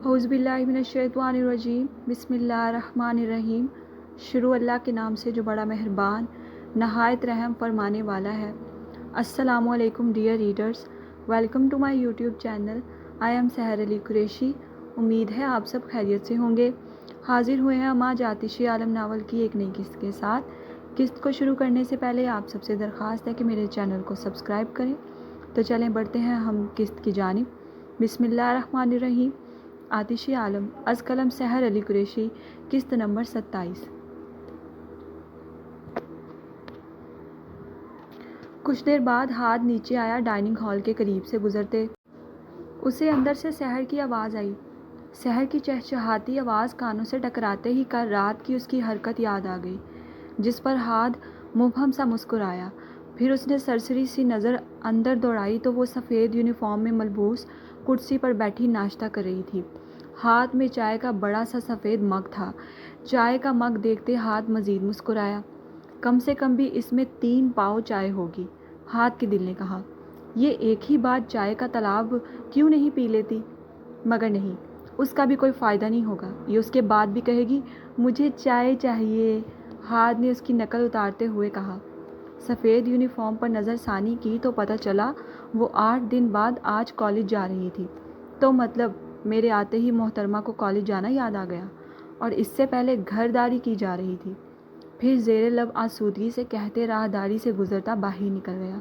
اعوذ باللہ من الشیطان الرجیم بسم اللہ الرحمن الرحیم۔ شروع اللہ کے نام سے جو بڑا مہربان نہایت رحم فرمانے والا ہے۔ السلام علیکم dear readers, welcome to my YouTube channel. I am Sehar Ali Qureshi. امید ہے آپ سب خیریت سے ہوں گے۔ حاضر ہوئے ہیں ہم آج آتشی عالم ناول کی ایک نئی قسط کے ساتھ۔ قسط کو شروع کرنے سے پہلے آپ سب سے درخواست ہے کہ میرے چینل کو سبسکرائب کریں۔ تو چلیں بڑھتے ہیں ہم قسط کی جانب۔ بسم اللہ الرحمن الرحیم۔ آتشی عالم از قلم سحر علی قریشی، قسط نمبر 27۔ کچھ دیر بعد ہاتھ نیچے آیا، ڈائننگ ہال کے قریب سے گزرتے اسے اندر سے سحر کی آواز آئی۔ سحر کی چہچہاتی آواز کانوں سے ٹکراتے ہی کل رات کی اس کی حرکت یاد آ گئی، جس پر ہاتھ مبہم سا مسکرایا۔ پھر اس نے سرسری سی نظر اندر دوڑائی تو وہ سفید یونیفارم میں ملبوس کرسی پر بیٹھی ناشتہ کر رہی تھی۔ ہاتھ میں چائے کا بڑا سا سفید مگ تھا۔ چائے کا مگ دیکھتے ہاتھ مزید مسکرایا۔ کم سے کم بھی اس میں 3 پاؤ چائے ہوگی، ہاتھ کے دل نے کہا۔ یہ ایک ہی بات چائے کا تالاب کیوں نہیں پی لیتی؟ مگر نہیں، اس کا بھی کوئی فائدہ نہیں ہوگا۔ یہ اس کے بعد بھی کہے گی مجھے چائے چاہیے۔ ہاتھ نے اس کی نقل اتارتے ہوئے کہا۔ سفید یونیفارم پر نظر ثانی کی تو پتہ چلا وہ 8 دن بعد آج کالج جا رہی تھی۔ تو مطلب میرے آتے ہی محترمہ کو کالج جانا یاد آ گیا، اور اس سے پہلے گھرداری کی جا رہی تھی۔ پھر زیر لب آسودگی سے کہتے راہداری سے گزرتا باہر نکل گیا۔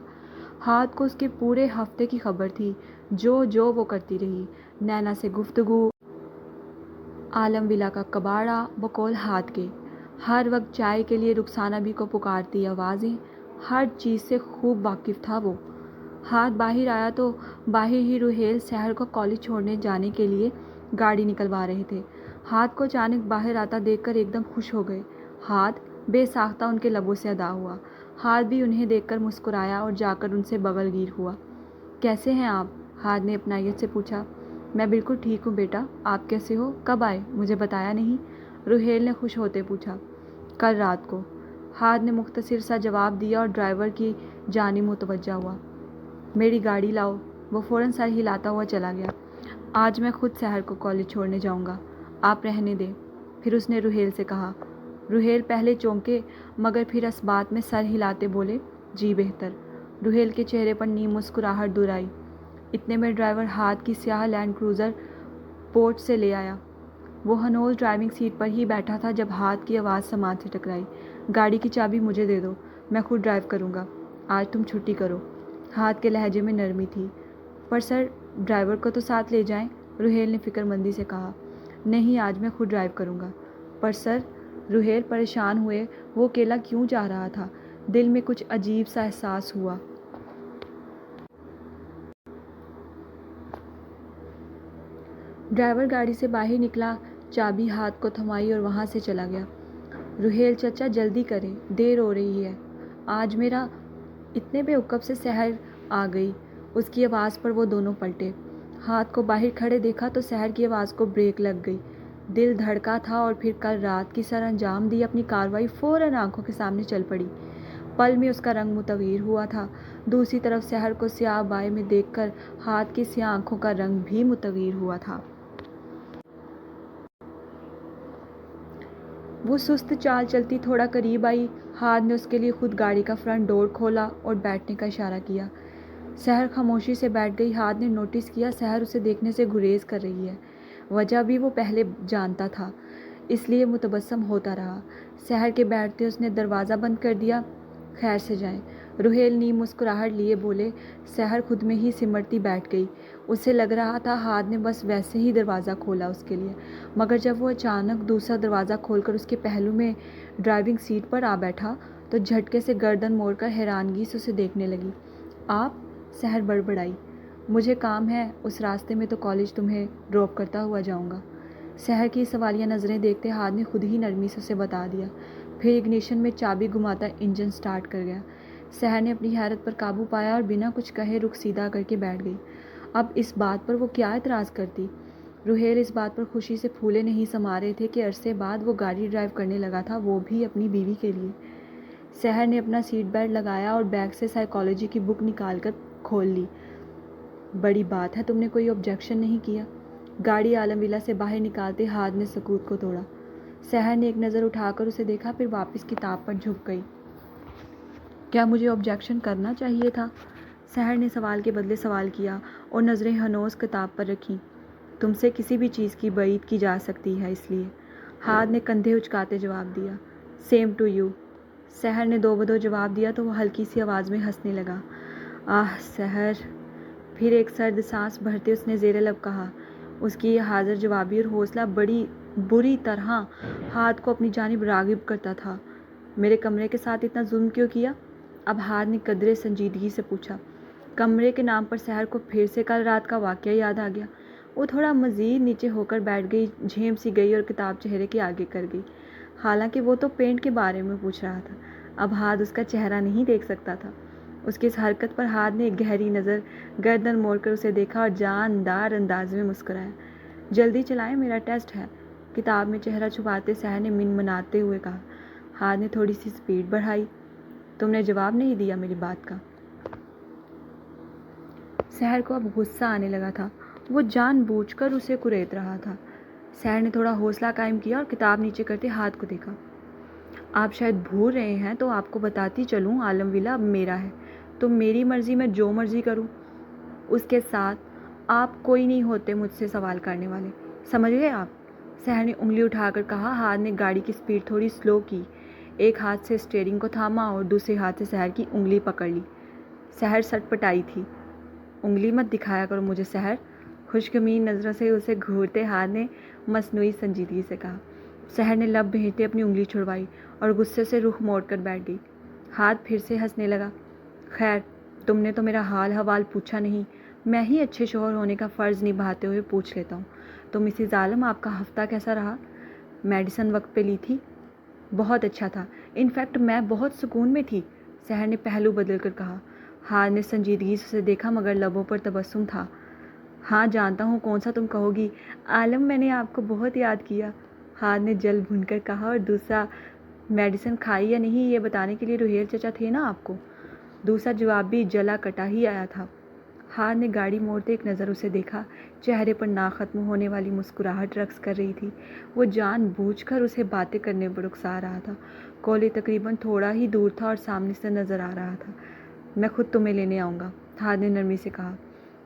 ہاتھ کو اس کے پورے ہفتے کی خبر تھی، جو وہ کرتی رہی۔ نینا سے گفتگو، عالم ولا کا کباڑہ بقول ہاتھ کے، ہر وقت چائے کے لیے رخسانہ بھی کو پکارتی آوازیں، ہر چیز سے خوب واقف تھا وہ۔ ہاتھ باہر آیا تو باہر ہی روہیل سحر کو کالج چھوڑنے جانے کے لیے گاڑی نکلوا رہے تھے۔ ہاتھ کو اچانک باہر آتا دیکھ کر ایک دم خوش ہو گئے۔ ہاتھ بے ساختہ ان کے لبوں سے ادا ہوا۔ ہاتھ بھی انہیں دیکھ کر مسکرایا اور جا کر ان سے بغل گیر ہوا۔ کیسے ہیں آپ؟ ہاتھ نے اپنائیت سے پوچھا۔ میں بالکل ٹھیک ہوں بیٹا، آپ کیسے ہو؟ کب آئے؟ مجھے بتایا نہیں، روہیل نے خوش ہوتے پوچھا۔ کل رات کو، ہاتھ نے مختصر سا جواب دیا اور ڈرائیور کی جانب متوجہ ہوا۔ میری گاڑی لاؤ۔ وہ فوراً سر ہلاتا ہوا چلا گیا۔ آج میں خود سحر کو کالج چھوڑنے جاؤں گا، آپ رہنے دیں۔ پھر اس نے روہیل سے کہا۔ روہیل پہلے چونکے مگر پھر اس بات میں سر ہلاتے بولے جی بہتر۔ روہیل کے چہرے پر نیم مسکراہٹ دور آئی۔ اتنے میں ڈرائیور ہاتھ کی سیاہ لینڈ کروزر پورٹ سے لے آیا۔ وہ ہنوز ڈرائیونگ سیٹ پر ہی بیٹھا تھا جب ہاتھ کی آواز سماعت سے ٹکرائی۔ گاڑی کی چابی مجھے دے دو، میں خود ڈرائیو کروں گا، آج تم چھٹی کرو۔ ہاتھ کے لہجے میں نرمی تھی۔ پر سر، ڈرائیور کو تو ساتھ لے جائیں، روہیل نے فکر مندی سے کہا۔ نہیں، آج میں خود ڈرائیو کروں گا۔ پر سر، روہیل پریشان ہوئے وہ اکیلا کیوں جا رہا تھا؟ دل میں کچھ عجیب سا احساس ہوا۔ ڈرائیور گاڑی سے باہر نکلا، چابی ہاتھ کو تھمائی اور وہاں سے چلا گیا۔ روہیل چچا جلدی کریں، دیر ہو رہی ہے۔ آج میرا اتنے بے وقوف سے سحر آ گئی۔ اس کی آواز پر وہ دونوں پلٹے۔ ہاتھ کو باہر کھڑے دیکھا تو سحر کی آواز کو بریک لگ گئی۔ دل دھڑکا تھا اور پھر کل رات کی سر انجام دی اپنی کارروائی فوراً آنکھوں کے سامنے چل پڑی۔ پل میں اس کا رنگ متغیر ہوا تھا۔ دوسری طرف سحر کو سیاہ بائے میں دیکھ کر ہاتھ کی سیاہ آنکھوں کا رنگ بھی متغیر ہوا تھا۔ وہ سست چال چلتی تھوڑا قریب آئی۔ ہاتھ نے اس کے لیے خود گاڑی کا فرنٹ ڈور کھولا اور بیٹھنے کا اشارہ کیا۔ سحر خاموشی سے بیٹھ گئی۔ ہاتھ نے نوٹس کیا سحر اسے دیکھنے سے گریز کر رہی ہے۔ وجہ بھی وہ پہلے جانتا تھا، اس لیے متبسم ہوتا رہا۔ سحر کے بیٹھتے اس نے دروازہ بند کر دیا۔ خیر سے جائیں، روہیل نیم مسکراہٹ لیے بولے۔ سحر خود میں ہی سمرتی بیٹھ گئی۔ اسے لگ رہا تھا ہاتھ نے بس ویسے ہی دروازہ کھولا اس کے لیے، مگر جب وہ اچانک دوسرا دروازہ کھول کر اس کے پہلو میں ڈرائیونگ سیٹ پر آ بیٹھا تو جھٹکے سے گردن موڑ کر حیرانگی سے اسے دیکھنے لگی۔ آپ؟ سحر بڑبڑائی۔ مجھے کام ہے، اس راستے میں تو کالج تمہیں ڈراپ کرتا ہوا جاؤں گا۔ سحر کی سوالیہ نظریں دیکھتے ہاتھ نے خود ہی نرمی سے اسے بتا دیا۔ پھر اگنیشن میں چابی گھماتا انجن سٹارٹ کر گیا۔ سحر نے اپنی حیرت پر قابو پایا اور بنا کچھ کہے رخ سیدھا کر کے بیٹھ گئی۔ اب اس بات پر وہ کیا اعتراض کرتی؟ روہیل اس بات پر خوشی سے پھولے نہیں سما رہے تھے کہ عرصے بعد وہ گاڑی ڈرائیو کرنے لگا تھا، وہ بھی اپنی بیوی کے لیے۔ سحر نے اپنا سیٹ بیلٹ لگایا اور بیگ سے سائیکالوجی کی بک نکال کر کھول لی۔ بڑی بات ہے، تم نے کوئی آبجیکشن نہیں کیا؟ گاڑی عالم ولا سے باہر نکالتے ہاتھ نے سکوت کو توڑا۔ سحر نے ایک نظر اٹھا کر اسے دیکھا، پھر واپس کتاب پر جھک گئی۔ کیا مجھے آبجیکشن کرنا چاہیے تھا؟ سحر نے سوال کے بدلے سوال کیا اور نظریں ہنوز کتاب پر رکھیں۔ تم سے کسی بھی چیز کی بعید کی جا سکتی ہے، اس لیے۔ ہاتھ نے کندھے اچکاتے جواب دیا۔ Same to you. سحر نے دو بدو جواب دیا تو وہ ہلکی سی آواز میں ہنسنے لگا۔ آہ سحر! پھر ایک سرد سانس بھرتے اس نے زیر لب کہا۔ اس کی یہ حاضر جوابی اور حوصلہ بڑی بری طرح ہاتھ کو اپنی جانب راغب کرتا تھا۔ میرے کمرے کے ساتھ اتنا ظلم کیوں کیا؟ اب ہاتھ نے قدرے سنجیدگی سے پوچھا۔ کمرے کے نام پر سحر کو پھر سے کل رات کا واقعہ یاد آ گیا۔ وہ تھوڑا مزید نیچے ہو کر بیٹھ گئی، جھیم سی گئی اور کتاب چہرے کے آگے کر گئی۔ حالانکہ وہ تو پینٹ کے بارے میں پوچھ رہا تھا، اب ہاتھ اس کا چہرہ نہیں دیکھ سکتا تھا۔ اس کی اس حرکت پر ہاتھ نے ایک گہری نظر گردن موڑ کر اسے دیکھا اور جاندار انداز میں مسکرایا۔ جلدی چلائیں، میرا ٹیسٹ ہے، کتاب میں چہرہ چھپاتے سحر نے منمناتے ہوئے کہا۔ ہاتھ نے تھوڑی سی سپیڈ بڑھائی۔ تم نے جواب نہیں دیا میری بات کا۔ سحر کو اب غصہ آنے لگا تھا، وہ جان بوجھ کر اسے کریت رہا تھا۔ سحر نے تھوڑا حوصلہ قائم کیا اور کتاب نیچے کرتے ہاتھ کو دیکھا۔ آپ شاید بھول رہے ہیں تو آپ کو بتاتی چلوں، عالم ولا اب میرا ہے، تو میری مرضی میں جو مرضی کروں۔ اس کے ساتھ آپ کوئی نہیں ہوتے مجھ سے سوال کرنے والے، سمجھ گئے آپ؟ سحر نے انگلی اٹھا کر کہا۔ ہاتھ نے گاڑی کی سپیڈ تھوڑی سلو کی، ایک ہاتھ سے اسٹیئرنگ کو تھاما اور دوسرے ہاتھ سے سحر کی انگلی پکڑ لی۔ سحر سٹ پٹائی تھی۔ انگلی مت دکھایا کرو مجھے سحر، خوشگمین نظروں سے اسے گھورتے ہاتھ نے مصنوعی سنجیدگی سے کہا۔ سحر نے لب بھیجتے اپنی انگلی چھڑوائی اور غصے سے رخ موڑ کر بیٹھ گئی۔ ہاتھ پھر سے ہنسنے لگا۔ خیر، تم نے تو میرا حال حوال پوچھا نہیں، میں ہی اچھے شوہر ہونے کا فرض نبھاتے ہوئے پوچھ لیتا ہوں۔ تو مسز عالم، آپ کا ہفتہ کیسا رہا؟ میڈیسن وقت پہ لی تھی؟ بہت اچھا تھا، انفیکٹ میں بہت سکون میں تھی، سحر نے پہلو بدل کر کہا۔ ہاتھ نے سنجیدگی سے اسے دیکھا مگر لبوں پر تبسم تھا۔ ہاں جانتا ہوں کون سا تم کہو گی، عالم میں نے آپ کو بہت یاد کیا، ہاتھ نے جل بھن کر کہا۔ اور دوسرا، میڈیسن کھائی یا نہیں یہ بتانے کے لیے روہیل چچا تھے نا آپ کو؟ دوسرا جواب بھی جلا کٹا ہی آیا تھا۔ ہاتھ نے گاڑی موڑتے ایک نظر اسے دیکھا، چہرے پر ناختم ہونے والی مسکراہٹ رقص کر رہی تھی۔ وہ جان بوجھ کر اسے باتیں کرنے پر اکسا رہا تھا۔ کالج تقریباً تھوڑا ہی دور تھا اور سامنے سے نظر آ رہا تھا۔ میں خود تمہیں لینے آؤں گا، ہاتھ نے نرمی سے کہا۔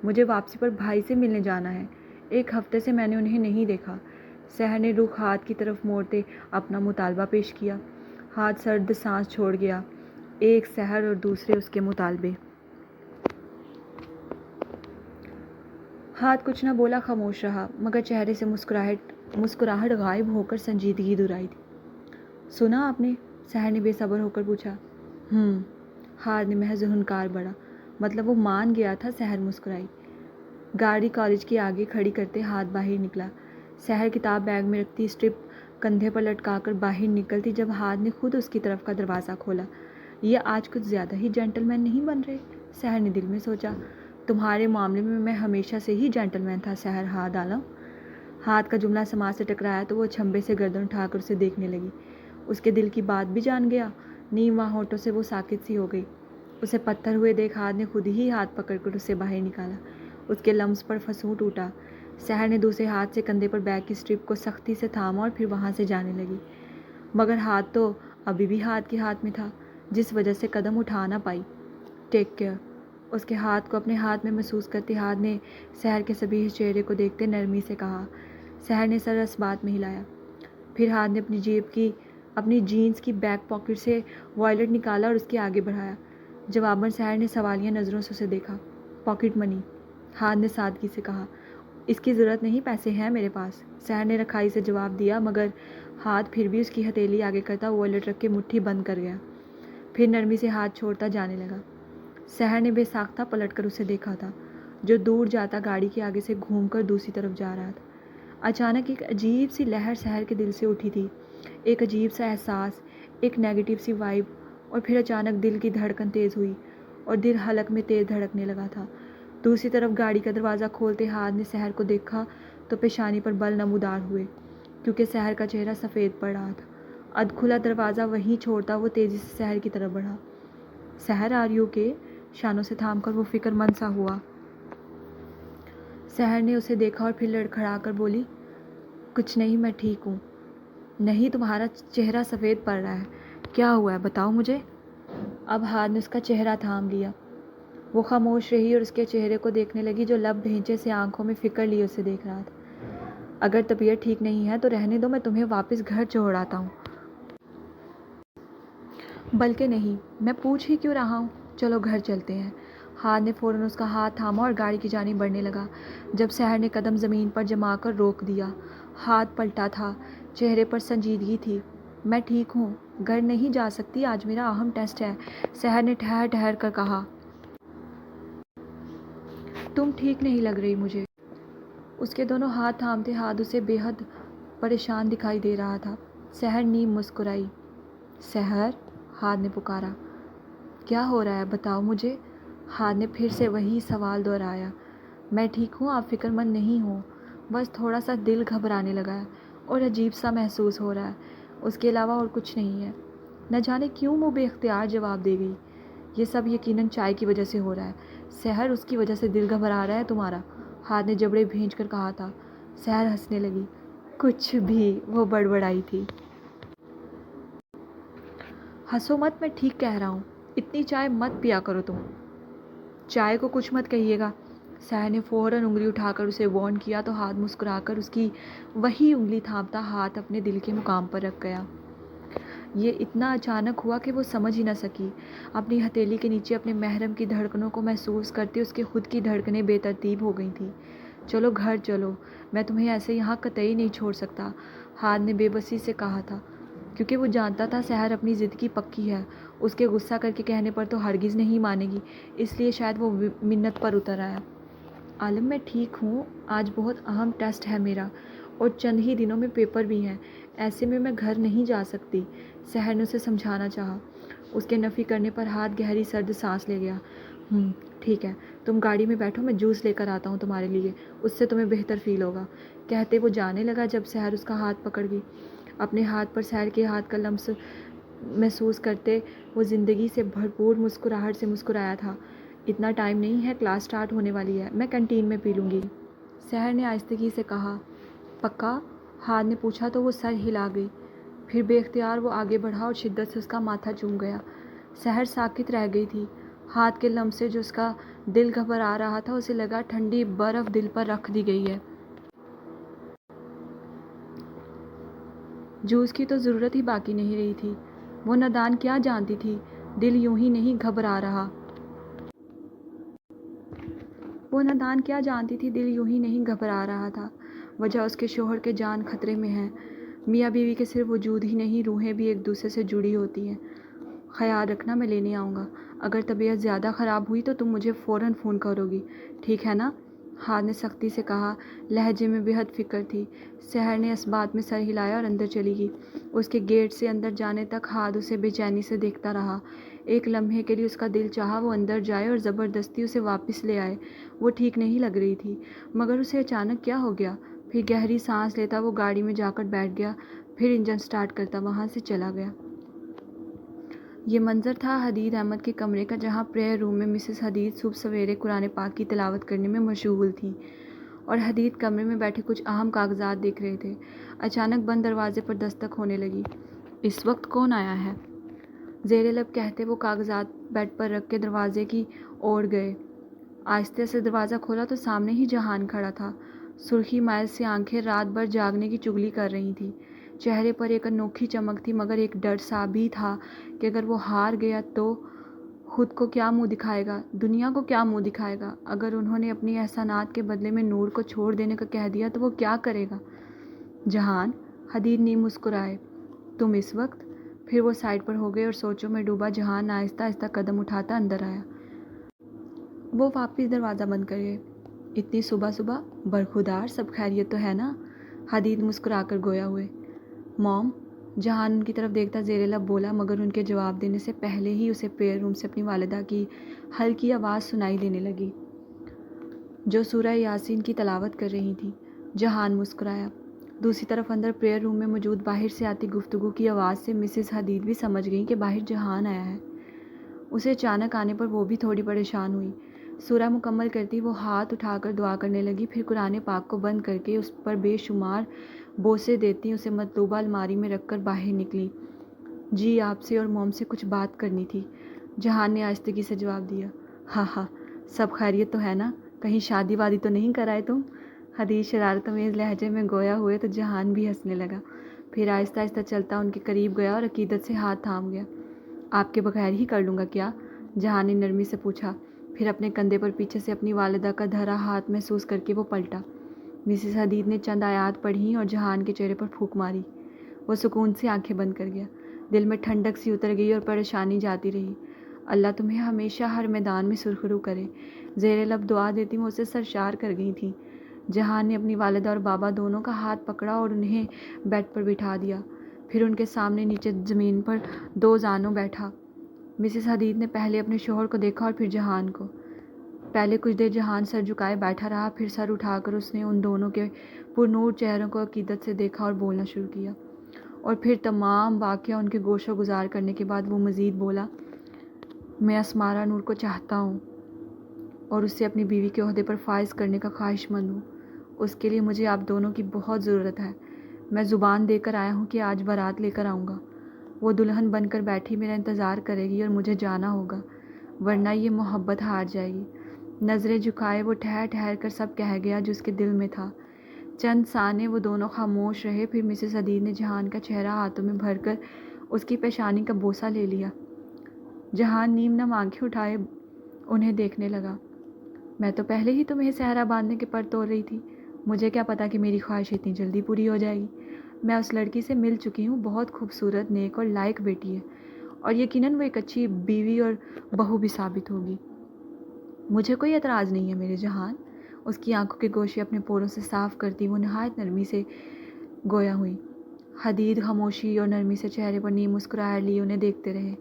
مجھے واپسی پر بھائی سے ملنے جانا ہے، ایک ہفتے سے میں نے انہیں نہیں دیکھا۔ سحر نے رخ ہاتھ کی طرف موڑتے اپنا مطالبہ پیش کیا۔ ہاتھ سرد سانس چھوڑ گیا۔ ایک سحر اور دوسرے اس کے مطالبے۔ ہاتھ کچھ نہ بولا، خاموش رہا، مگر چہرے سے مسکراہٹ غائب ہو کر سنجیدگی دور آئی تھی۔ سنا آپ نے؟ سحر نے بے صبر ہو کر پوچھا۔ ہاتھ نے محض ہنکار بڑھا۔ مطلب وہ مان گیا تھا؟ سحر مسکرائی۔ گاڑی کالج کے آگے کھڑی کرتے ہاتھ باہر نکلا۔ سحر کتاب بیگ میں رکھتی، اسٹرپ کندھے پر لٹکا کر باہر نکلتی جب ہاتھ نے خود اس کی طرف کا دروازہ کھولا۔ یہ آج کچھ زیادہ ہی جینٹل مین نہیں بن رہے، سحر نے دل میں سوچا۔ تمہارے معاملے میں ہمیشہ سے ہی جینٹل مین تھا سحر ہاتھ عالم۔ ہاتھ کا جملہ سماعت سے ٹکرایا تو وہ چھمبے سے گردن اٹھا کر اسے دیکھنے لگی۔ اس کے دل کی بات بھی جان گیا۔ نیم ماہ ہونٹوں سے وہ ساکت سی ہو گئی۔ اسے پتھر ہوئے دیکھ ہاتھ نے خود ہی ہاتھ پکڑ کر اسے باہر نکالا۔ اس کے لمس پر فسوں ٹوٹا۔ سحر نے دوسرے ہاتھ سے کندھے پر بیگ کی اسٹرپ کو سختی سے تھاما اور پھر وہاں سے جانے لگی، مگر ہاتھ تو ابھی بھی ہاتھ کے ہاتھ میں تھا، جس وجہ سے قدم اٹھا نہ پائی۔ Take care. اس کے ہاتھ کو اپنے ہاتھ میں محسوس کرتے ہاتھ نے سحر کے صبیح چہرے کو دیکھتے نرمی سے کہا۔ سحر نے سر اس بات میں ہلایا۔ پھر ہاتھ نے اپنی جینز کی بیک پاکٹ سے وائلٹ نکالا اور اس کے آگے بڑھایا۔ جواباً سحر نے سوالیہ نظروں سے اسے دیکھا۔ پاکٹ منی، ہاتھ نے سادگی سے کہا۔ اس کی ضرورت نہیں، پیسے ہیں میرے پاس، سحر نے رکھائی سے جواب دیا، مگر ہاتھ پھر بھی اس کی ہتھیلی آگے کرتا وائلٹ رکھ کے مٹھی بند کر گیا، پھر نرمی سے ہاتھ چھوڑتا جانے لگا۔ سحر نے بے ساختہ پلٹ کر اسے دیکھا تھا، جو دور جاتا گاڑی کے آگے سے گھوم کر دوسری طرف جا رہا تھا۔ اچانک ایک عجیب سی لہر سحر کے دل سے اٹھی تھی، ایک عجیب سا احساس، ایک نیگیٹو سی وائب، اور پھر اچانک دل کی دھڑکن تیز ہوئی اور دل حلق میں تیز دھڑکنے لگا تھا۔ دوسری طرف گاڑی کا دروازہ کھولتے ہاتھ نے سحر کو دیکھا تو پیشانی پر بل نمودار ہوئے، کیونکہ سحر کا چہرہ سفید پڑ رہا تھا۔ ادکھلا دروازہ وہیں چھوڑتا وہ تیزی سے سحر کی طرف بڑھا۔ سحر آر یو اوکے؟ شانوں سے تھام کر وہ فکر مند سا ہوا۔ سحر نے اسے دیکھا اور پھر لڑکھڑا کر بولی، کچھ نہیں، میں ٹھیک ہوں۔ نہیں، تمہارا چہرہ سفید پڑ رہا ہے، کیا ہوا ہے بتاؤ مجھے۔ اب ہاتھ نے اس کا چہرہ تھام لیا۔ وہ خاموش رہی اور اس کے چہرے کو دیکھنے لگی جو لب بھینچے سے آنکھوں میں فکر لیے اسے دیکھ رہا تھا۔ اگر طبیعت ٹھیک نہیں ہے تو رہنے دو، میں تمہیں واپس گھر چھوڑاتا ہوں۔ بلکہ نہیں، میں پوچھ ہی کیوں رہا ہوں، چلو گھر چلتے ہیں۔ ہاتھ نے فوراً اس کا ہاتھ تھاما اور گاڑی کی جانب بڑھنے لگا۔ جب سحر نے قدم زمین پر جما کر روک دیا، ہاتھ پلٹا تھا، چہرے پر سنجیدگی تھی۔ میں ٹھیک ہوں، گھر نہیں جا سکتی، آج میرا اہم ٹیسٹ ہے، سحر نے ٹھہر ٹھہر کر کہا۔ تم ٹھیک نہیں لگ رہی مجھے۔ اس کے دونوں ہاتھ تھامتے ہاتھ اسے بے حد پریشان دکھائی دے رہا تھا۔ سحر نیم مسکرائی۔ سحر، ہاتھ نے پکارا۔ کیا ہو رہا ہے بتاؤ مجھے۔ ہاتھ نے پھر سے وہی سوال دہرایا۔ میں ٹھیک ہوں، آپ فکر مند نہیں ہوں، بس تھوڑا سا دل گھبرانے لگا ہے اور عجیب سا محسوس ہو رہا ہے، اس کے علاوہ اور کچھ نہیں ہے۔ نہ جانے کیوں وہ بے اختیار جواب دے گئی۔ یہ سب یقیناً چائے کی وجہ سے ہو رہا ہے۔ سحر، اس کی وجہ سے دل گھبرا رہا ہے تمہارا؟ ہاتھ نے جبڑے بھینچ کر کہا تھا۔ سحر ہنسنے لگی۔ کچھ بھی، وہ بڑبڑائی تھی۔ ہنسو مت، میں ٹھیک کہہ رہا ہوں، اتنی چائے مت پیا کرو تم۔ چائے کو کچھ مت کہیے گا۔ سحر نے فوراً انگلی اٹھا کر اسے وارن کیا تو ہاتھ مسکرا کر اس کی وہی انگلی تھامتا ہاتھ اپنے دل کے مقام پر رکھ گیا۔ یہ اتنا اچانک ہوا کہ وہ سمجھ ہی نہ سکی۔ اپنی ہتھیلی کے نیچے اپنے محرم کی دھڑکنوں کو محسوس کرتے اس کے خود کی دھڑکنیں بے ترتیب ہو گئی تھیں۔ چلو گھر چلو، میں تمہیں ایسے یہاں قطعی نہیں چھوڑ سکتا، ہاتھ نے بے بسی سے کہا تھا، کیونکہ وہ جانتا تھا سحر اپنی ضد کی پکی ہے، اس کے غصہ کر کے کہنے پر تو ہرگز نہیں مانے گی، اس لیے شاید وہ منت پر اتر آیا۔ عالم، میں ٹھیک ہوں، آج بہت اہم ٹیسٹ ہے میرا اور چند ہی دنوں میں پیپر بھی ہیں، ایسے میں گھر نہیں جا سکتی، سحر نے اسے سمجھانا چاہا۔ اس کے نفی کرنے پر ہاتھ گہری سرد سانس لے گیا۔ ٹھیک ہے، تم گاڑی میں بیٹھو، میں جوس لے کر آتا ہوں تمہارے لیے، اس سے تمہیں بہتر فیل ہوگا، کہتے وہ جانے لگا جب سحر اس کا ہاتھ پکڑ گئی۔ اپنے ہاتھ پر سحر کے ہاتھ کا لمس محسوس کرتے وہ زندگی سے بھرپور مسکراہٹ سے مسکرایا تھا۔ اتنا ٹائم نہیں ہے، کلاس سٹارٹ ہونے والی ہے، میں کینٹین میں پی لوں گی، سحر نے آہستگی سے کہا۔ پکا؟ ہاتھ نے پوچھا تو وہ سر ہلا گئی۔ پھر بے اختیار وہ آگے بڑھا اور شدت سے اس کا ماتھا چوم گیا۔ سحر ساکت رہ گئی تھی۔ ہاتھ کے لمس سے جو اس کا دل گھبرا رہا تھا، اسے لگا ٹھنڈی برف دل پر رکھ دی گئی ہے۔ جوس کی تو ضرورت ہی باقی نہیں رہی تھی۔ وہ نادان کیا جانتی تھی، دل یوں ہی نہیں گھبرا رہا۔ وہ نادان کیا جانتی تھی، دل یوں ہی نہیں گھبرا رہا تھا۔ وجہ اس کے شوہر کے جان خطرے میں ہے۔ میاں بیوی کے صرف وجود ہی نہیں، روحیں بھی ایک دوسرے سے جڑی ہوتی ہیں۔ خیال رکھنا، میں لینے آؤں گا۔ اگر طبیعت زیادہ خراب ہوئی تو تم مجھے فوراً فون کرو گی، ٹھیک ہے نا؟ ہاتھ نے سختی سے کہا، لہجے میں بے حد فکر تھی۔ سحر نے اس بات میں سر ہلایا اور اندر چلی گئی۔ اس کے گیٹ سے اندر جانے تک ہاتھ اسے بے چینی سے دیکھتا رہا۔ ایک لمحے کے لیے اس کا دل چاہا وہ اندر جائے اور زبردستی اسے واپس لے آئے۔ وہ ٹھیک نہیں لگ رہی تھی، مگر اسے اچانک کیا ہو گیا؟ پھر گہری سانس لیتا وہ گاڑی میں جا کر بیٹھ گیا، پھر انجن سٹارٹ کرتا وہاں سے چلا گیا۔ یہ منظر تھا حدید احمد کے کمرے کا، جہاں پریئر روم میں مسز حدید صبح سویرے قرآن پاک کی تلاوت کرنے میں مشغول تھیں اور حدید کمرے میں بیٹھے کچھ اہم کاغذات دیکھ رہے تھے۔ اچانک بند دروازے پر دستک ہونے لگی۔ اس وقت کون آیا ہے؟ زیر لب کہتے وہ کاغذات بیڈ پر رکھ کے دروازے کی اور گئے۔ آہستہ سے دروازہ کھولا تو سامنے ہی جہان کھڑا تھا۔ سرخی مائل سی آنکھیں رات بھر جاگنے کی چغلی کر رہی تھیں۔ چہرے پر ایک انوکھی چمک تھی، مگر ایک ڈر سا بھی تھا کہ اگر وہ ہار گیا تو خود کو کیا منہ دکھائے گا، دنیا کو کیا منہ دکھائے گا؟ اگر انہوں نے اپنی احسانات کے بدلے میں نور کو چھوڑ دینے کا کہہ دیا تو وہ کیا کرے گا؟ جہان، حدید نیم مسکرائے۔ تم اس وقت؟ پھر وہ سائڈ پر ہو گئے اور سوچوں میں ڈوبا جہان آہستہ آہستہ قدم اٹھاتا اندر آیا۔ وہ واپس دروازہ بند کر گئے۔ اتنی صبح صبح؟ برخودار، سب خیریت تو ہے نا؟ حدید مسکرا کر گویا ہوئے۔ موم، جہان ان کی طرف دیکھتا زیر لب بولا، مگر ان کے جواب دینے سے پہلے ہی اسے پریئر روم سے اپنی والدہ کی ہلکی آواز سنائی دینے لگی، جو سورہ یاسین کی تلاوت کر رہی تھیں۔ جہان مسکرایا۔ دوسری طرف اندر پریئر روم میں موجود باہر سے آتی گفتگو کی آواز سے مسز حدید بھی سمجھ گئیں کہ باہر جہان آیا ہے۔ اسے اچانک آنے پر وہ بھی تھوڑی پریشان ہوئی۔ سورہ مکمل کرتی وہ ہاتھ اٹھا کر دعا کرنے لگی، پھر قرآن پاک کو بند کر کے اس پر بے شمار بوسے دیتی اسے مطلوبہ الماری میں رکھ کر باہر نکلی۔ جی آپ سے اور موم سے کچھ بات کرنی تھی، جہان نے آہستگی سے جواب دیا۔ ہاں ہاں، سب خیریت تو ہے نا؟ کہیں شادی وادی تو نہیں کرائے تم؟ حدیث شرارت آمیز لہجے میں گویا ہوئے تو جہان بھی ہنسنے لگا، پھر آہستہ آہستہ چلتا ان کے قریب گیا اور عقیدت سے ہاتھ تھام گیا۔ آپ کے بغیر ہی کر لوں گا کیا؟ جہان نے نرمی سے پوچھا، پھر اپنے کندھے پر پیچھے سے اپنی والدہ کا دھرا ہاتھ محسوس کر کے وہ پلٹا۔ مسز حدید نے چند آیات پڑھیں اور جہان کے چہرے پر پھونک ماری۔ وہ سکون سے آنکھیں بند کر گیا، دل میں ٹھنڈک سی اتر گئی اور پریشانی جاتی رہی۔ اللہ تمہیں ہمیشہ ہر میدان میں سرخرو کرے، زیر لب دعا دیتی وہ اسے سرشار کر گئی تھیں۔ جہان نے اپنی والدہ اور بابا دونوں کا ہاتھ پکڑا اور انہیں بیڈ پر بٹھا دیا، پھر ان کے سامنے نیچے زمین پر دو زانوں بیٹھا۔ مسز حدید نے پہلے اپنے شوہر کو دیکھا اور پھر جہان کو۔ پہلے کچھ دیر جہان سر جھکائے بیٹھا رہا، پھر سر اٹھا کر اس نے ان دونوں کے پرنور چہروں کو عقیدت سے دیکھا اور بولنا شروع کیا، اور پھر تمام واقعہ ان کے گوش و گزار کرنے کے بعد وہ مزید بولا، میں اسمارا نور کو چاہتا ہوں اور اسے اپنی بیوی کے عہدے پر فائز کرنے کا خواہش مند ہوں۔ اس کے لیے مجھے آپ دونوں کی بہت ضرورت ہے۔ میں زبان دے کر آیا ہوں کہ آج بارات لے کر آؤں گا۔ وہ دلہن بن کر بیٹھی میرا انتظار کرے گی اور مجھے جانا ہوگا، ورنہ یہ محبت ہار جائے گی۔ نظریں جھکائے وہ ٹھہر ٹھہر کر سب کہہ گیا جو اس کے دل میں تھا۔ چند ثانے وہ دونوں خاموش رہے، پھر مسز حدید نے جہان کا چہرہ ہاتھوں میں بھر کر اس کی پیشانی کا بوسہ لے لیا۔ جہان نیم نم آنکھیں اٹھائے انہیں دیکھنے لگا۔ میں تو پہلے ہی تمہیں صحرا باندھنے کے پر توڑ رہی تھی، مجھے کیا پتا کہ میری خواہش اتنی جلدی پوری ہو جائے گی۔ میں اس لڑکی سے مل چکی ہوں، بہت خوبصورت، نیک اور لائق بیٹی ہے، اور یقیناً وہ ایک اچھی بیوی اور بہو بھی ثابت ہوگی۔ مجھے کوئی اعتراض نہیں ہے میرے جہان۔ اس کی آنکھوں کے گوشے اپنے پوروں سے صاف کرتی وہ نہایت نرمی سے گویا ہوئی۔ حدید خاموشی اور نرمی سے چہرے پر نیم مسکراہٹ لیے انہیں دیکھتے رہے،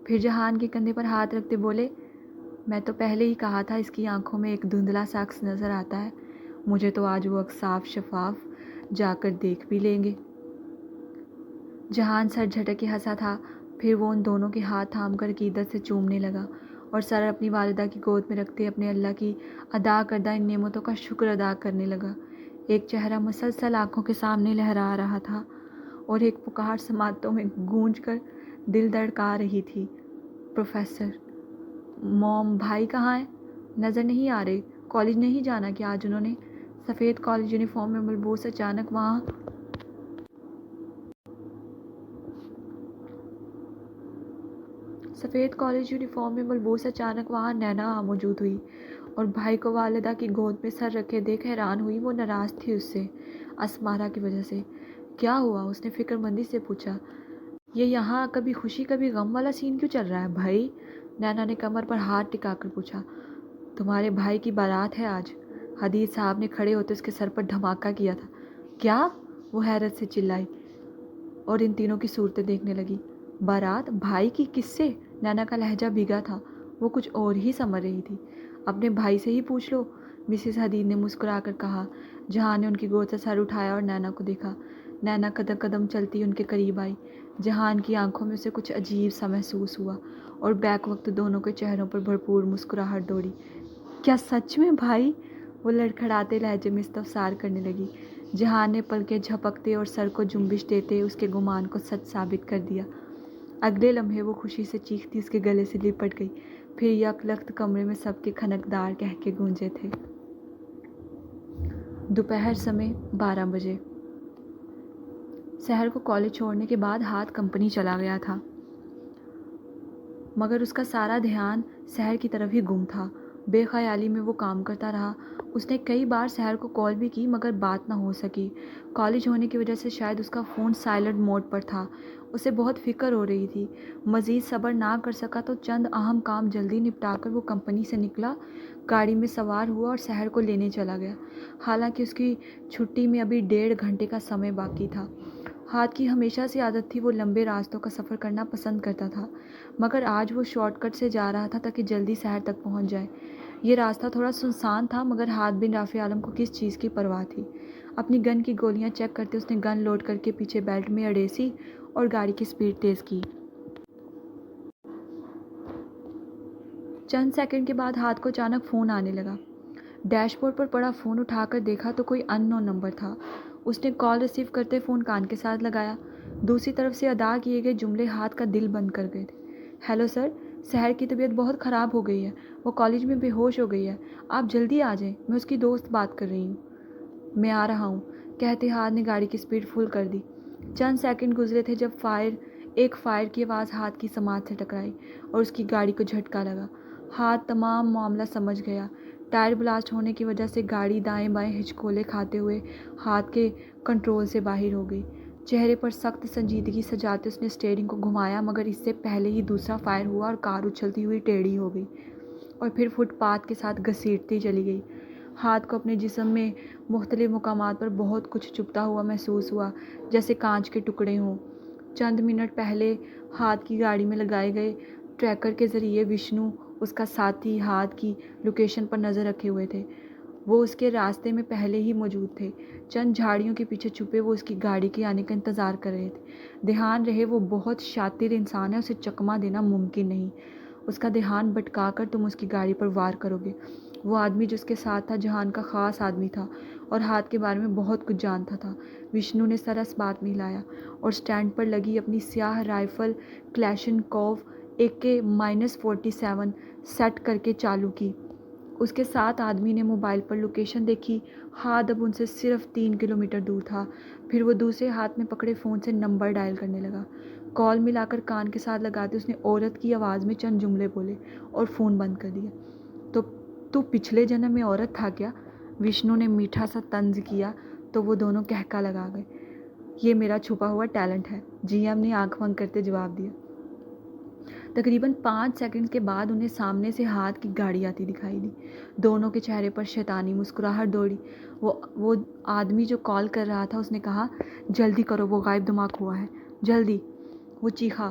پھر جہان کے کندھے پر ہاتھ رکھتے بولے، میں تو پہلے ہی کہا تھا اس کی آنکھوں میں ایک دھندلا سا عکس نظر آتا ہے، مجھے تو آج وہ عکس صاف شفاف جا کر دیکھ بھی لیں گے۔ جہان سر جھٹک کے ہنسا تھا، پھر وہ ان دونوں کے ہاتھ تھام کر عقیدت سے چومنے لگا اور سر اپنی والدہ کی گود میں رکھتے اپنے اللہ کی عطا کردہ ان نعمتوں کا شکر ادا کرنے لگا۔ ایک چہرہ مسلسل آنکھوں کے سامنے لہرا رہا تھا اور ایک پکار سماعتوں میں گونج کر دل دھڑکا رہی تھی، پروفیسر، موم، بھائی کہاں ہیں؟ نظر نہیں آ رہے۔ کالج نہیں جانا کیا آج انہوں نے؟ سفید کالج یونیفارم میں ملبوس اچانک وہاں نینا موجود ہوئی اور بھائی کو والدہ کی گود میں سر رکھے دیکھ حیران ہوئی۔ وہ ناراض تھی اس سے، اسمارا کی وجہ سے۔ کیا ہوا؟ اس نے فکر مندی سے پوچھا۔ یہ یہاں کبھی خوشی کبھی غم والا سین کیوں چل رہا ہے بھائی؟ نینا نے کمر پر ہاتھ ٹکا کر پوچھا۔ تمہارے بھائی کی بارات ہے آج، حدید صاحب نے کھڑے ہوتے اس کے سر پر دھماکہ کیا تھا۔ کیا؟ وہ حیرت سے چلائی اور ان تینوں کی صورتیں دیکھنے لگی۔ بارات؟ بھائی کی؟ کس سے؟ نینا کا لہجہ بھیگا تھا، وہ کچھ اور ہی سمجھ رہی تھی۔ اپنے بھائی سے ہی پوچھ لو، مسز حدید نے مسکرا کر کہا۔ جہان نے ان کی گود سے سر اٹھایا اور نینا کو دیکھا۔ نینا قدم قدم چلتی ان کے قریب آئی۔ جہان کی آنکھوں میں اسے کچھ عجیب سا محسوس ہوا اور بیک وقت دونوں کے چہروں پر بھرپور مسکراہٹ دوڑی۔ کیا سچ میں بھائی؟ وہ لڑکھڑاتے لہجے میں استفسار کرنے لگی۔ جہان نے پلکیں جھپکتے اور سر کو جنبش دیتے اس کے گمان کو سچ ثابت کر دیا۔ اگلے لمحے وہ خوشی سے چیختی اس کے گلے سے لپٹ گئی، پھر یک لخت کمرے میں سب کے کھنکدار قہقہے گونجے تھے۔ دوپہر سمے 12 بجے۔ سحر کو کالج چھوڑنے کے بعد ہاتھ کمپنی چلا گیا تھا، مگر اس کا سارا دھیان سحر کی طرف ہی گم تھا۔ بے خیالی میں وہ کام کرتا رہا۔ اس نے کئی بار سحر کو کال بھی کی مگر بات نہ ہو سکی۔ کالج ہونے کی وجہ سے شاید اس کا فون سائلنٹ موڈ پر تھا۔ اسے بہت فکر ہو رہی تھی۔ مزید صبر نہ کر سکا تو چند اہم کام جلدی نپٹا کر وہ کمپنی سے نکلا، گاڑی میں سوار ہوا اور سحر کو لینے چلا گیا، حالانکہ اس کی چھٹی میں ابھی 1.5 گھنٹے کا سمے باقی تھا۔ ہاتھ کی ہمیشہ سے عادت تھی، وہ لمبے راستوں کا سفر کرنا پسند کرتا تھا، مگر آج وہ شارٹ کٹ سے جا رہا تھا تاکہ جلدی سحر تک پہنچ جائے۔ یہ راستہ تھوڑا سنسان تھا مگر ہاتھ بن رافع عالم کو کس چیز کی پرواہ تھی۔ اپنی گن کی گولیاں چیک کرتے اس نے گن لوڈ کر کے پیچھے بیلٹ میں اڑیسی اور گاڑی کی سپیڈ تیز کی۔ چند سیکنڈ کے بعد ہاتھ کو اچانک فون آنے لگا۔ ڈیش بورڈ پر پڑا فون اٹھا کر دیکھا تو کوئی ان نون نمبر تھا۔ اس نے کال ریسیو کرتے فون کان کے ساتھ لگایا۔ دوسری طرف سے ادا کیے گئے جملے ہاتھ کا دل بند کر گئے تھے۔ ہیلو سر، سحر کی طبیعت بہت خراب ہو گئی ہے، وہ کالج میں بے ہوش ہو گئی ہے، آپ جلدی آ جائیں، میں اس کی دوست بات کر رہی ہوں۔ میں آ رہا ہوں، کہتے ہاتھ نے گاڑی کی سپیڈ فل کر دی۔ چند سیکنڈ گزرے تھے جب ایک فائر کی آواز ہاتھ کی سماعت سے ٹکرائی اور اس کی گاڑی کو جھٹکا لگا۔ ہاتھ تمام معاملہ سمجھ گیا۔ ٹائر بلاسٹ ہونے کی وجہ سے گاڑی دائیں بائیں ہچکولے کھاتے ہوئے ہاتھ کے کنٹرول سے باہر ہو گئی۔ چہرے پر سخت سنجیدگی سجاتے اس نے اسٹیئرنگ کو گھمایا، مگر اس سے پہلے ہی دوسرا فائر ہوا اور کار اچھلتی ہوئی ٹیڑھی ہو گئی اور پھر فٹ پاتھ کے ساتھ گھسیٹتی چلی گئی۔ ہاتھ کو اپنے جسم میں مختلف مقامات پر بہت کچھ چبھتا ہوا محسوس ہوا، جیسے کانچ کے ٹکڑے ہوں۔ چند منٹ پہلے ہاتھ کی گاڑی میں لگائے گئے ٹریکر کے ذریعے وشنو اس کا ساتھی ہاتھ کی لوکیشن پر نظر رکھے ہوئے تھے۔ وہ اس کے راستے میں پہلے ہی موجود تھے۔ چند جھاڑیوں کے پیچھے چھپے وہ اس کی گاڑی کے آنے کا انتظار کر رہے تھے۔ دھیان رہے وہ بہت شاطر انسان ہے، اسے چکمہ دینا ممکن نہیں۔ اس کا دھیان بھٹکا کر تم اس کی گاڑی پر وار کرو گے۔ وہ آدمی جو اس کے ساتھ تھا جہان کا خاص آدمی تھا اور ہاتھ کے بارے میں بہت کچھ جانتا تھا۔ وشنو نے سر اس بات میں ہلایا اور سٹینڈ پر لگی اپنی سیاہ رائفل کلیشنکوف AK-47 سیٹ کر کے چالو کی۔ اس کے ساتھ آدمی نے موبائل پر لوکیشن دیکھی۔ ہاتھ اب ان سے صرف 3 کلومیٹر دور تھا۔ پھر وہ دوسرے ہاتھ میں پکڑے فون سے نمبر ڈائل کرنے لگا۔ کال ملا کر کان کے ساتھ لگاتے اس نے عورت کی آواز میں چند جملے بولے اور فون بند کر دیا۔ تو پچھلے جنم میں عورت تھا کیا؟ وشنو نے میٹھا سا طنز کیا تو وہ دونوں کہکا لگا گئے۔ یہ میرا چھپا ہوا ٹیلنٹ ہے، جی ایم نے آنکھ بند کرتے جواب دیا۔ تقریباً 5 سیکنڈ کے بعد انہیں سامنے سے ہاتھ کی گاڑی آتی دکھائی دی۔ دونوں کے چہرے پر شیطانی مسکراہٹ دوڑی۔ وہ آدمی جو کال کر رہا تھا اس نے کہا، جلدی کرو، وہ غائب دماغ ہوا ہے، جلدی، وہ چیخا۔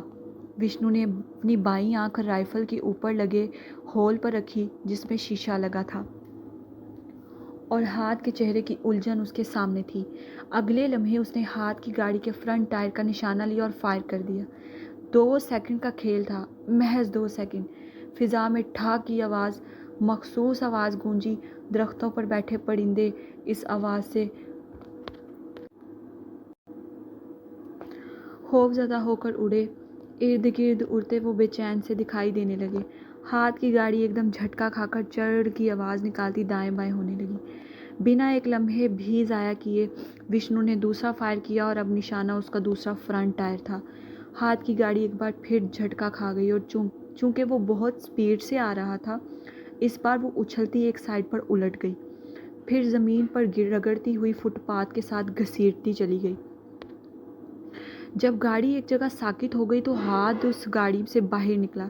وشنو نے اپنی بائیں آنکھ رائفل کے اوپر لگے ہول پر رکھی جس میں شیشہ لگا تھا اور ہاتھ کے چہرے کی الجھن اس کے سامنے تھی۔ اگلے لمحے اس نے ہاتھ کی گاڑی کے فرنٹ ٹائر کا نشانہ لیا اور فائر کر دیا۔ 2 سیکنڈ کا کھیل تھا، محض 2 سیکنڈ۔ فضا میں ٹھاک کی آواز، مخصوص آواز گونجی۔ درختوں پر بیٹھے پرندے اس آواز سے خوف زدہ ہو کر اڑے۔ ارد گرد اڑتے وہ بے چین سے دکھائی دینے لگے۔ ہاتھ کی گاڑی ایک دم جھٹکا کھا کر چڑ کی آواز نکالتی دائیں بائیں ہونے لگی۔ بنا ایک لمحے بھی ضائع کیے وشنو نے دوسرا فائر کیا اور اب نشانہ اس کا دوسرا فرنٹ ٹائر تھا۔ ہاتھ کی گاڑی ایک بار پھر جھٹکا کھا گئی اور چونکہ وہ بہت سپیڈ سے آ رہا تھا، اس بار وہ اچھلتی ایک سائڈ پر الٹ گئی، پھر زمین پر رگڑتی ہوئی فٹ پاتھ کے ساتھ گھسیٹتی چلی گئی۔ جب گاڑی ایک جگہ ساکت ہو گئی تو ہاتھ اس گاڑی سے باہر نکلا۔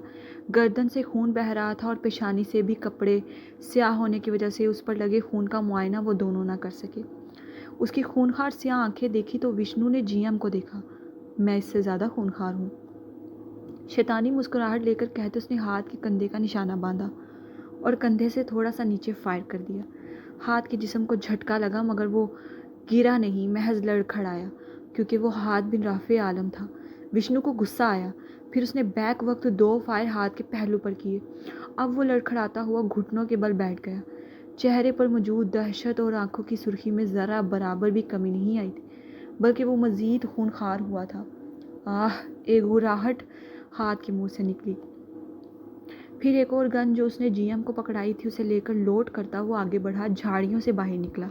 گردن سے خون بہہ رہا تھا اور پیشانی سے بھی۔ کپڑے سیاہ ہونے کی وجہ سے اس پر لگے خون کا معائنہ وہ دونوں نہ کر سکے۔ اس کی خونخوار سیاہ آنکھیں دیکھی تو وشنو نے جی ایم کو دیکھا۔ میں اس سے زیادہ خونخوار ہوں، شیطانی مسکراہٹ لے کر کہتے اس نے ہاتھ کے کندھے کا نشانہ باندھا اور کندھے سے تھوڑا سا نیچے فائر کر دیا۔ ہاتھ کے جسم کو جھٹکا لگا مگر وہ گرا نہیں، محض لڑکھڑایا، کیونکہ وہ ہاتھ بن رافع عالم تھا۔ وشنو کو غصہ آیا، پھر اس نے بیک وقت 2 فائر ہاتھ کے پہلو پر کیے۔ اب وہ لڑکھڑاتا ہوا گھٹنوں کے بل بیٹھ گیا۔ چہرے پر موجود دہشت اور آنکھوں کی سرخی میں ذرا برابر بھی کمی نہیں آئی تھی، بلکہ وہ مزید خونخوار ہوا تھا۔ آہ! ایک گھراہٹ ہاتھ کے منہ سے نکلی۔ پھر ایک اور گن جو اس نے جی ایم کو پکڑائی تھی اسے لے کر لوڈ کرتا وہ آگے بڑھا، جھاڑیوں سے باہر نکلا۔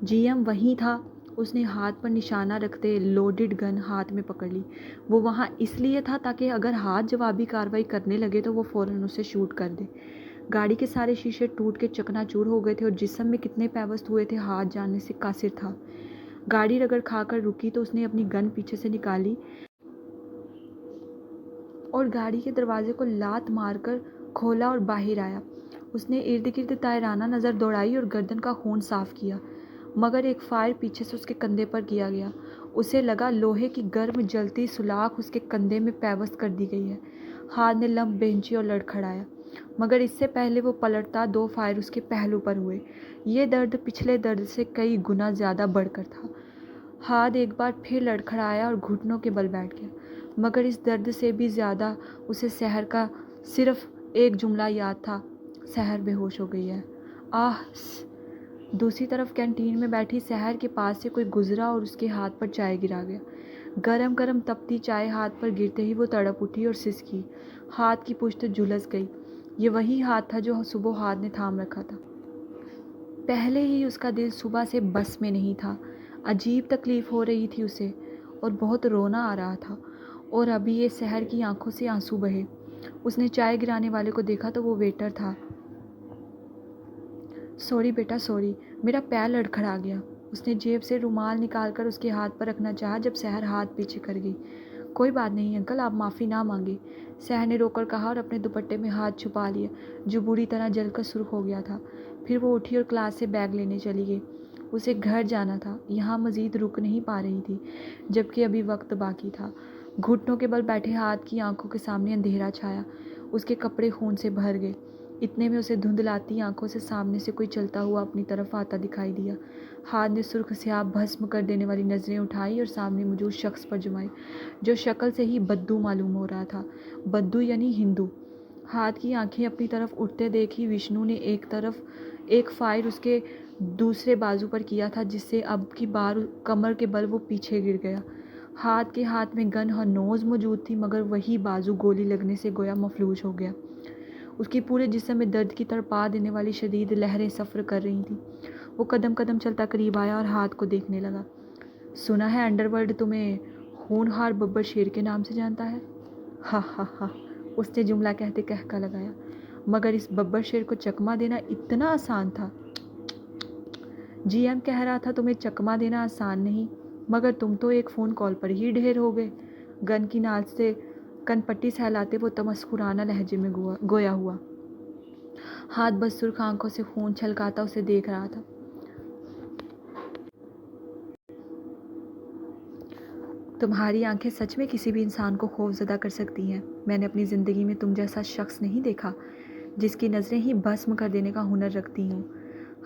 جی ایم وہیں تھا۔ اس نے ہاتھ پر نشانہ رکھتے لوڈڈ گن ہاتھ میں پکڑ لی۔ وہ وہاں اس لیے تھا تاکہ اگر ہاتھ جوابی کارروائی کرنے لگے تو وہ فوراً اسے شوٹ کر دے۔ گاڑی کے سارے شیشے ٹوٹ کے چکنا چور ہو گئے تھے اور جسم میں کتنے پیوست ہوئے تھے ہاتھ جاننے سے قاصر تھا۔ گاڑی رگڑ کھا کر رکی تو اس نے اپنی گن پیچھے سے نکالی اور گاڑی کے دروازے کو لات مار کر کھولا اور باہر آیا۔ اس نے ارد گرد طائرانہ نظر دوڑائی اور گردن کا خون صاف کیا، مگر ایک فائر پیچھے سے اس کے کندھے پر کیا گیا۔ اسے لگا لوہے کی گرم جلتی سولاخ اس کے کندھے میں پیوست کر دی گئی ہے۔ ہاتھ نے لمب بھینچی اور لڑکھڑایا، مگر اس سے پہلے وہ پلٹتا 2 فائر اس کے پہلو پر ہوئے۔ یہ درد پچھلے درد سے کئی گنا زیادہ بڑھ کر تھا۔ ہاتھ ایک بار پھر لڑکھڑایا اور گھٹنوں کے بل بیٹھ گیا، مگر اس درد سے بھی زیادہ اسے سحر کا صرف ایک جملہ یاد تھا، سحر بے ہوش ہو گئی ہے۔ دوسری طرف کینٹین میں بیٹھی سحر کے پاس سے کوئی گزرا اور اس کے ہاتھ پر چائے گرا گیا۔ گرم گرم تپتی چائے ہاتھ پر گرتے ہی وہ تڑپ اٹھی اور سسکی، ہاتھ کی پشت جھلس گئی۔ یہ وہی ہاتھ تھا جو صبح ہاتھ نے تھام رکھا تھا۔ پہلے ہی اس کا دل صبح سے بس میں نہیں تھا، عجیب تکلیف ہو رہی تھی اسے اور بہت رونا آ رہا تھا، اور ابھی یہ سحر کی آنکھوں سے آنسو بہے۔ اس نے چائے گرانے والے کو دیکھا تو وہ ویٹر تھا۔ سوری بیٹا سوری، میرا پیر لڑکھڑا گیا۔ اس نے جیب سے رومال نکال کر اس کے ہاتھ پر رکھنا چاہا جب سحر ہاتھ پیچھے کر گئی۔ کوئی بات نہیں انکل، آپ معافی نہ مانگے، سحر نے رو کر کہا اور اپنے دوپٹے میں ہاتھ چھپا لیا جو بری طرح جل کر سرخ ہو گیا تھا۔ پھر وہ اٹھی اور کلاس سے بیگ لینے چلی گئی۔ اسے گھر جانا تھا، یہاں مزید رک نہیں پا رہی تھی جبکہ ابھی وقت باقی تھا۔ گھٹنوں کے بل بیٹھے ہاتھ کی آنکھوں کے سامنے اندھیرا چھایا، اس کے کپڑے خون سے بھر گئے۔ اتنے میں اسے دھندلاتی آنکھوں سے سامنے سے کوئی چلتا ہوا اپنی طرف آتا دکھائی دیا۔ ہاتھ نے سرخ سیاہ بھسم کر دینے والی نظریں اٹھائی اور سامنے موجود شخص پر جمائی جو شکل سے ہی بدو معلوم ہو رہا تھا، بدو یعنی ہندو۔ ہاتھ کی آنکھیں اپنی طرف اٹھتے دیکھی وشنو نے ایک فائر اس کے دوسرے بازو پر کیا تھا جس سے اب کی بار کمر کے بل وہ پیچھے گر گیا۔ ہاتھ کے ہاتھ میں گن ہنوز موجود تھی مگر وہی بازو گولی لگنے سے گویا مفلوج ہو گیا۔ اس کی پورے جسم میں درد کی تڑپا دینے والی شدید لہریں سفر کر رہی تھیں۔ وہ قدم قدم چلتا قریب آیا اور ہاتھ کو دیکھنے لگا۔ سنا ہے انڈر ورلڈ تمہیں ہونہار ببر شیر کے نام سے جانتا ہے؟ ہا ہا ہا، اس نے جملہ کہتے کہکا لگایا۔ مگر اس ببر شیر کو چکمہ دینا اتنا آسان تھا؟ جی ایم کہہ رہا تھا تمہیں چکمہ دینا آسان نہیں، مگر تم تو ایک فون کال پر ہی ڈھیر ہو گئے۔ گن کی نال سے کن پٹی سہلاتے وہ تمسخرانہ لہجے میں گویا ہوا۔ ہاتھ بس سرخ آنکھوں سے خون چھلکاتا اسے دیکھ رہا تھا۔ تمہاری آنکھیں سچ میں کسی بھی انسان کو خوف زدہ کر سکتی ہیں۔ میں نے اپنی زندگی میں تم جیسا شخص نہیں دیکھا جس کی نظریں ہی بھسم کر دینے کا ہنر رکھتی ہوں۔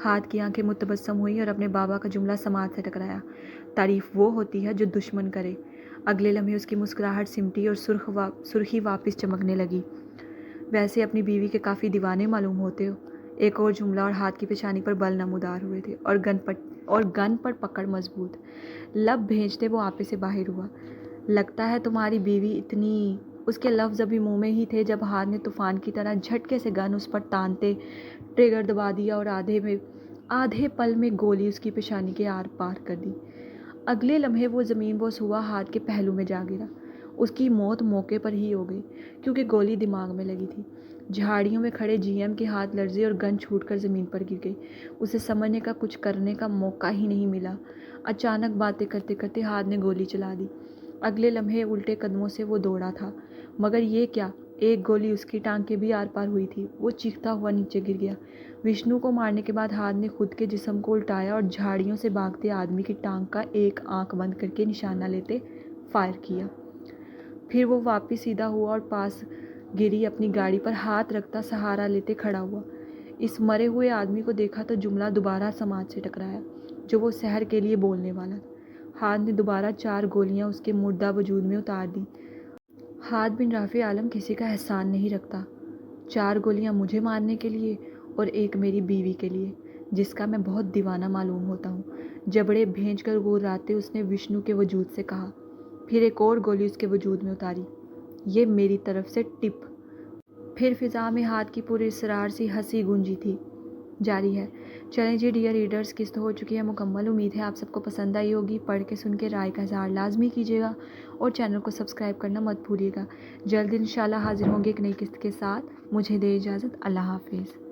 ہاتھ کی آنکھیں متبسم ہوئی اور اپنے بابا کا جملہ سماعت سے ٹکرایا، تعریف وہ ہوتی ہے جو دشمن کرے۔ اگلے لمحے اس کی مسکراہٹ سمٹی اور سرخی واپس چمکنے لگی۔ ویسے اپنی بیوی کے کافی دیوانے معلوم ہوتے ہو۔ ایک اور جملہ اور ہاتھ کی پیشانی پر بل نمودار ہوئے تھے اور گن پر پکڑ مضبوط۔ لب بھیجتے وہ آپے سے باہر ہوا۔ لگتا ہے تمہاری بیوی اتنی… اس کے لفظ ابھی منہ میں ہی تھے جب ہاتھ نے طوفان کی طرح جھٹکے سے گن اس پر تانتے ٹریگر دبا دیا اور آدھے پل میں گولی اس کی پیشانی کے آر پار کر دی۔ اگلے لمحے وہ زمین بوس ہوا ہاتھ کے پہلو میں جا گرا۔ اس کی موت موقع پر ہی ہو گئی کیونکہ گولی دماغ میں لگی تھی۔ جھاڑیوں میں کھڑے جی ایم کے ہاتھ لرزے اور گن چھوٹ کر زمین پر گر گئی۔ اسے سمجھنے کا کچھ کرنے کا موقع ہی نہیں ملا۔ اچانک باتیں کرتے کرتے ہاتھ نے گولی چلا دی۔ اگلے لمحے الٹے قدموں سے وہ دوڑا تھا، مگر یہ کیا، ایک گولی اس کی ٹانگ کے بھی آر پار ہوئی تھی۔ وہ چیختا ہوا نیچے گر گیا۔ وشنو کو مارنے کے بعد ہاتھ نے خود کے جسم کو الٹایا اور جھاڑیوں سے بھاگتے آدمی کی ٹانگ کا ایک آنکھ بند کر کے نشانہ لیتے فائر کیا۔ پھر وہ واپس سیدھا ہوا اور پاس گری اپنی گاڑی پر ہاتھ رکھتا سہارا لیتے کھڑا ہوا۔ اس مرے ہوئے آدمی کو دیکھا تو جملہ دوبارہ سماعت سے ٹکرایا جو وہ سحر کے لیے بولنے والا تھا۔ ہاتھ نے دوبارہ 4 گولیاں اس کے مردہ وجود میں اتار دیں۔ ہاتھ بن رافع عالم کسی کا احسان نہیں رکھتا۔ 4 گولیاں مجھے مارنے کے لیے اور ایک میری بیوی کے لیے جس کا میں بہت دیوانہ معلوم ہوتا ہوں، جبڑے بھینچ کر گراتے اس نے وشنو کے وجود سے کہا۔ پھر ایک اور گولی اس کے وجود میں اتاری۔ یہ میری طرف سے ٹپ۔ پھر فضا میں ہاتھ کی پورے اسرار سی ہنسی گونجی تھی۔ جاری ہے۔ چلیں جی ڈیئر ریڈرز، قسط ہو چکی ہے مکمل۔ امید ہے آپ سب کو پسند آئی ہوگی۔ پڑھ کے سن کے رائے کا اظہار لازمی کیجیے گا اور چینل کو سبسکرائب کرنا مت بھولیے گا۔ جلد انشاءاللہ حاضر ہوں گے ایک نئی قسط کے ساتھ۔ مجھے دے اجازت، اللہ حافظ۔